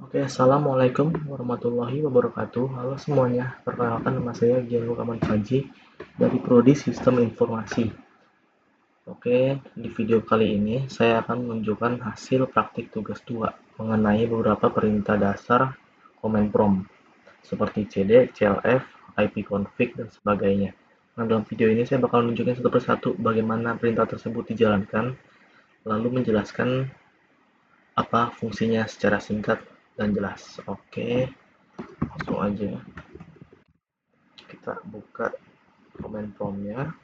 Oke, assalamualaikum warahmatullahi wabarakatuh. Halo semuanya, perkenalkan nama saya Gianluca Kamanfaji dari Prodi Sistem Informasi. Oke, di video kali ini saya akan menunjukkan hasil praktik tugas 2 mengenai beberapa perintah dasar command prompt seperti cd, clf, ipconfig, dan sebagainya. Nah, dalam video ini saya bakal menunjukkan satu persatu bagaimana perintah tersebut dijalankan, lalu menjelaskan apa fungsinya secara singkat dan jelas. Oke, langsung aja kita buka command prompt-nya.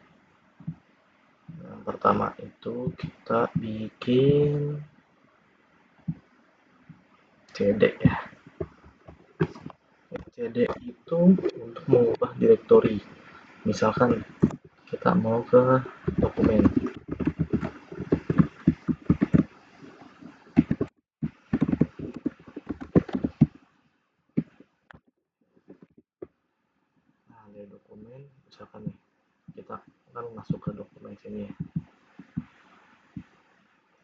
Yang pertama itu kita bikin cd ya. Cd itu untuk mengubah direktori. Misalkan kita mau ke dokumen. Nah, dari dokumen misalkan nih kita akan masuk ke dokumen sini ya.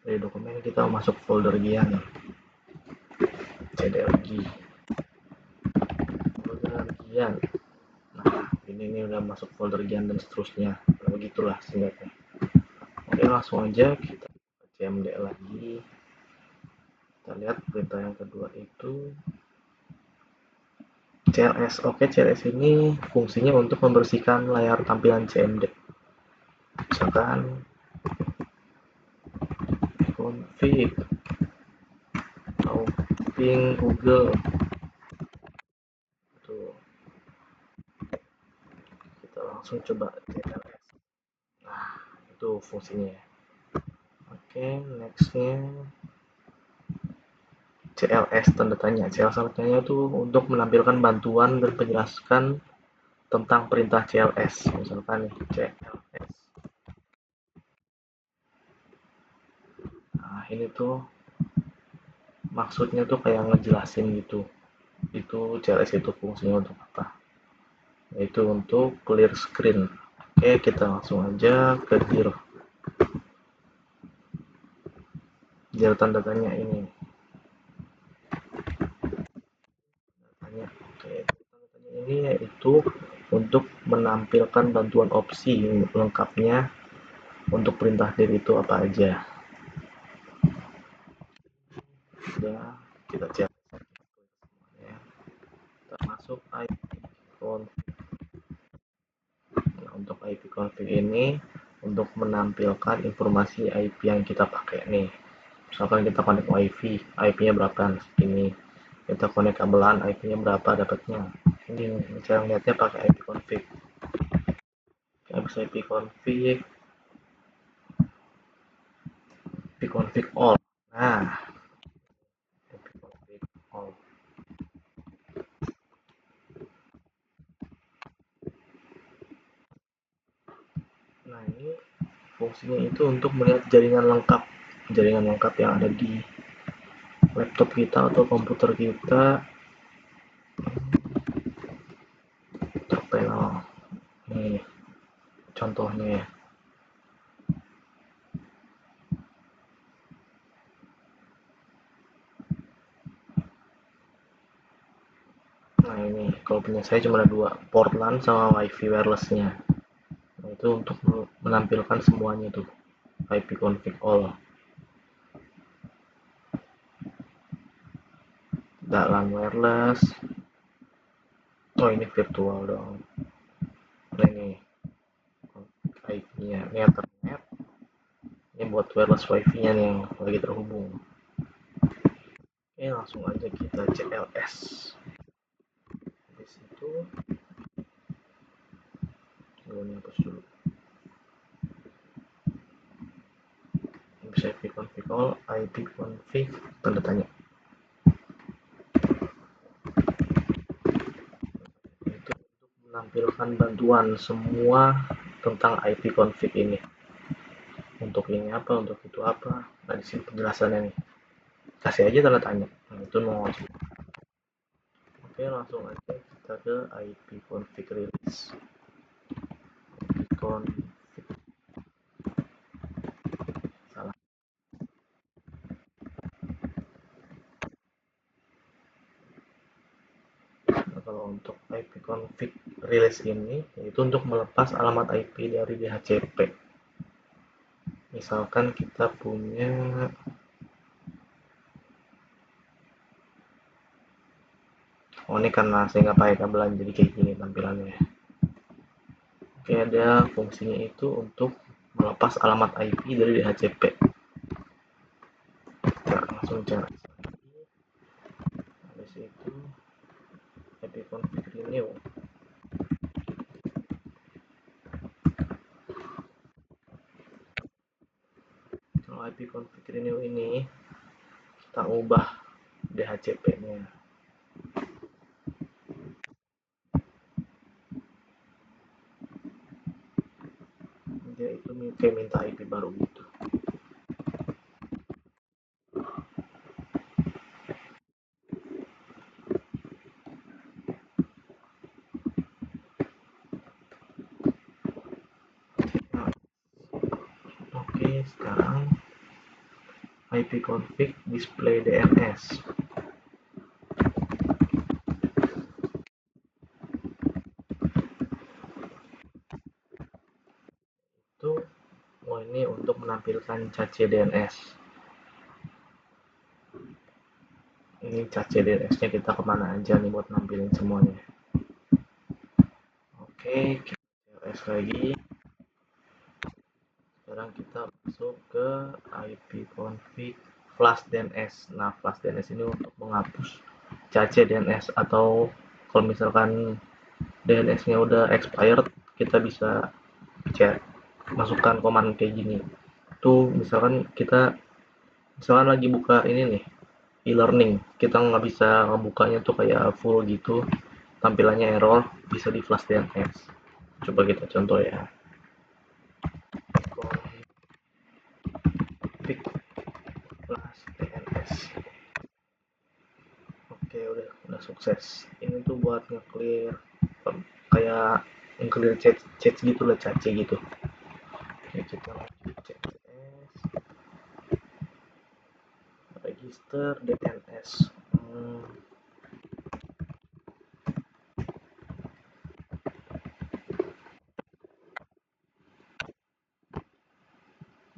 Dari dokumen kita masuk folder gian. Cd lagi. Folder gian. Nah, ini udah masuk folder gian dan seterusnya. Nah, begitulah singkatnya. Oke, langsung aja kita cmd lagi. Kita lihat perintah yang kedua itu CLS. Oke, CLS ini fungsinya untuk membersihkan layar tampilan CMD. Misalkan config atau ping Google. Tuh, kita langsung coba CLS. Nah, itu fungsinya ya. Oke, nextnya CLS tanda tanya. CLS tanda tanya itu untuk menampilkan bantuan dan penjelasan tentang perintah CLS. Misalkan nih, CLS. Nah, ini tuh maksudnya tuh kayak ngejelasin gitu. Itu CLS itu fungsinya untuk apa? Yaitu untuk clear screen. Oke, kita langsung aja ke dir tanda tanya ini. Tanya. Oke, tanda tanya ini yaitu untuk menampilkan bantuan opsi lengkapnya untuk perintah dir itu apa aja. Udah, kita cek semuanya. Kita masuk ipconfig. Nah, untuk ipconfig ini untuk menampilkan informasi IP yang kita pakai nih. Misalkan kita connect wifi, IP-nya berapa, ini kita connect kabelan, IP-nya berapa dapatnya. Ini cara lihatnya pakai ipconfig. Kita bisa ipconfig, ipconfig all. Nah, ipconfig all. Nah, ini fungsinya itu untuk melihat jaringan lengkap yang ada di laptop kita atau komputer kita. Terpanel nih contohnya ya. Nah, ini kalau punya saya cuma ada dua, port LAN sama wifi wirelessnya. Nah, itu untuk menampilkan semuanya tuh, ipconfig all. LAN wireless. Oh, ini virtual dong. Nah, ini IP-nya, ini Ethernet. Ini buat wireless wifi-nya nih yang lagi terhubung. Oke, langsung aja kita CLS. Di situ ini hapus dulu. Bisa ipconfig all, ipconfig tanda tanya. Itu untuk menampilkan bantuan semua tentang ipconfig ini. Untuk ini apa, untuk itu apa. Nah, di sini penjelasannya nih. Kasih aja tanda tanya. Nah, itu mau langsung. Oke, langsung aja kita ke ipconfig release. Ipconfig salah. kalau untuk IP config release ini yaitu untuk melepas alamat IP dari DHCP. Misalkan kita punya ini karena saya nggak pakai kabelan jadi kayak gini tampilannya. Oke, ada fungsinya itu untuk melepas alamat IP dari DHCP. Kita langsung cari. Habis itu IP config renew. Kalau IP config renew ini kita ubah DHCP-nya. Dia itu kayak minta IP baru gitu. Oke, sekarang IP config display DNS. Itu ini untuk menampilkan cache DNS. Ini cache DNS-nya kita kemana aja nih buat nampilin semuanya. Oke, kita CLS lagi. Sekarang kita masuk ke IP config flash DNS. Nah, flash DNS ini untuk menghapus cache DNS, atau kalau misalkan DNS-nya udah expired, kita bisa masukkan command kayak gini. Tuh, misalkan lagi buka ini nih, e-learning, kita nggak bisa ngebukanya tuh kayak full gitu, tampilannya error, bisa di flash DNS. Coba kita contoh ya. Config flash DNS. Oke, udah sukses. Ini tuh buat nge-clear kayak nge-clear chat gitu lah, cache gitu. Oke, kita lanjut CSS register DNS.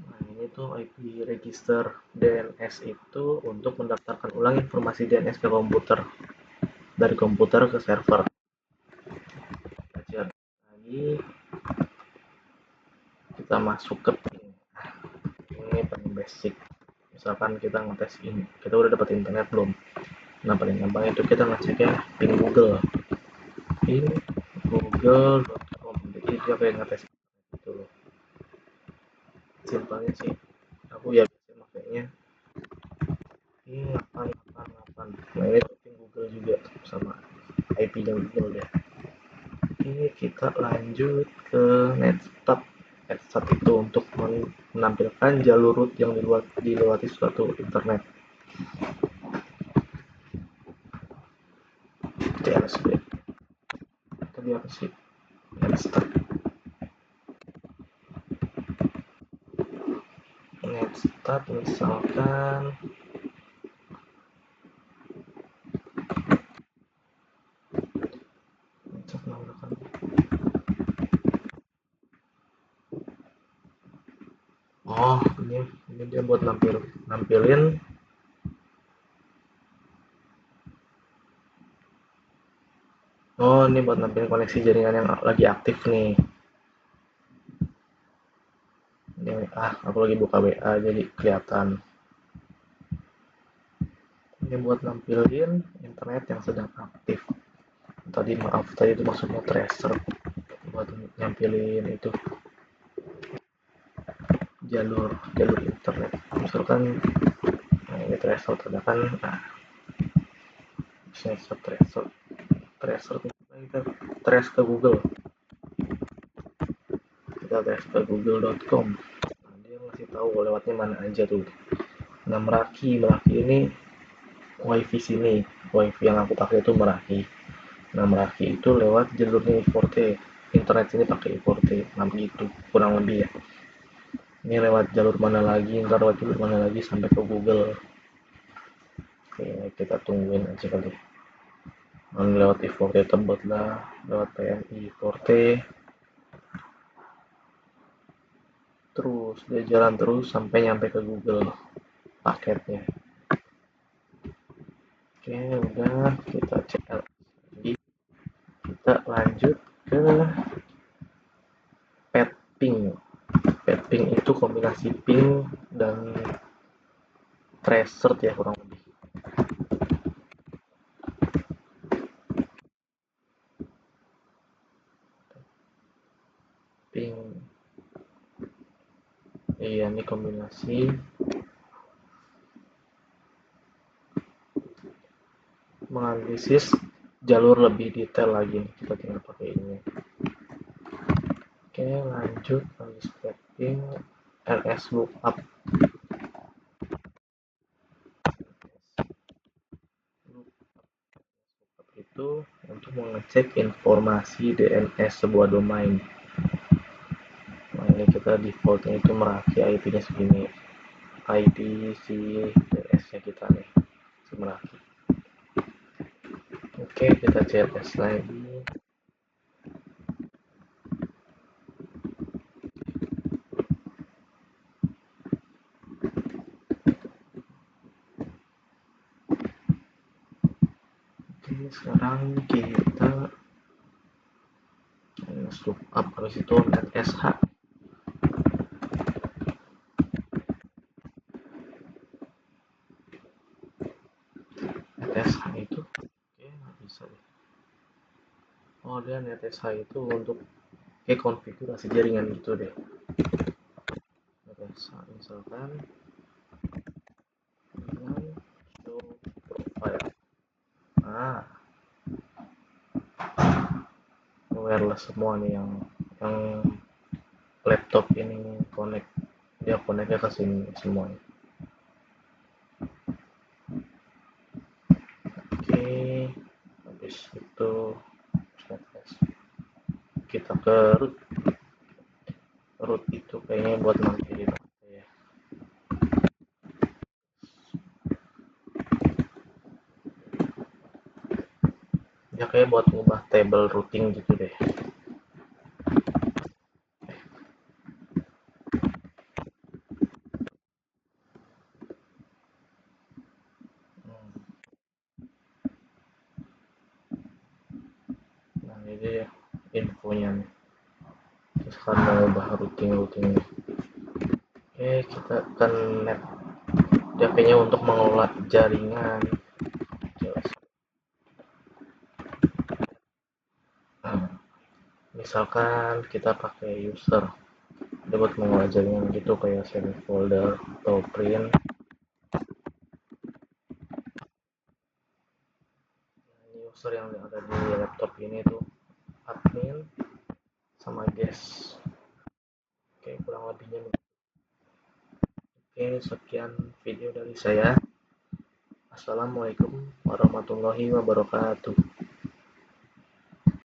Nah, ini tuh IP register DNS itu untuk mendaftarkan ulang informasi DNS ke komputer, dari komputer ke server. Kita lagi, kita masuk ke ini paling basic. Misalkan kita ngetes ini, kita udah dapat internet belum? Nah, paling gampang itu kita ngeceknya pin Google, pin google.com. Jadi dia kayak ngetes itu loh. Simpelnya sih, aku ya biasa makanya ini 888. Nah, ini pin Google juga sama IP-nya Google ya. Ini kita lanjut ke Netstat. Netstat itu untuk menampilkan jalur root yang dilewati suatu internet. TLSB. Tadi apa sih? Netstat. Netstat misalkan oh ini dia buat nampilin ini buat nampilin koneksi jaringan yang lagi aktif nih. Ini aku lagi buka WA jadi kelihatan. Ini buat nampilin internet yang sedang aktif. Tadi itu maksudnya tracer, buat nampilin itu jalur internet. Misalkan ini tracer kan, sensor tracer kita trace ke Google, kita trace ke google.com. Nah, dia ngasih tahu lewatnya mana aja tuh. Nah, Meraki ini wifi sini, wifi yang aku pakai itu Meraki. Nah, Meraki itu lewat jalurnya I4T, internet sini pakai I4T. Nah, begitu kurang lebih ya. Ini lewat jalur mana lagi, ntar lewat jalur mana lagi sampai ke Google. Oke, kita tungguin aja kali. lewat i4t tebet lah, lewat PMI i4t, terus dia jalan terus sampai nyampe ke Google paketnya. Oke, udah kita cek lagi, kita lanjut ke ping. Ping itu kombinasi ping dan tracer ya, kurang lebih. Ping, iya, ini kombinasi menganalisis jalur lebih detail lagi. Kita tinggal pakai ini. Oke, lanjut ping ls lookup. Itu untuk mengecek informasi DNS sebuah domain. Nah, ini kita defaultnya itu Meraki, IP-nya segini, IP si DNS-nya kita nih, si Meraki. Oke, kita CLS lagi. Oke, sekarang kita lookup, habis itu NSH. NSH itu oke, nggak bisa deh. Oh, dia NSH itu untuk konfigurasi jaringan gitu deh. NSH misalkan show profile. Nah, wireless semua nih yang laptop ini connect, dia connectnya ke sini semuanya. Oke, habis itu kita ke root itu kayaknya buat mandiri ya. Ya kayak buat ngubah table routing gitu deh. Nah, ini ya infonya nih. Terus kan mau ubah routingnya. Oke, kita connect. Dia kayaknya untuk mengelola jaringan. Nah, misalkan kita pakai user, dia buat mengelola jaringan gitu kayak save folder atau print. Ini user yang ada di laptop ini tuh admin sama guest. Oke, kurang lebihnya. Oke, sekian video dari saya. Assalamualaikum warahmatullahi wabarakatuh.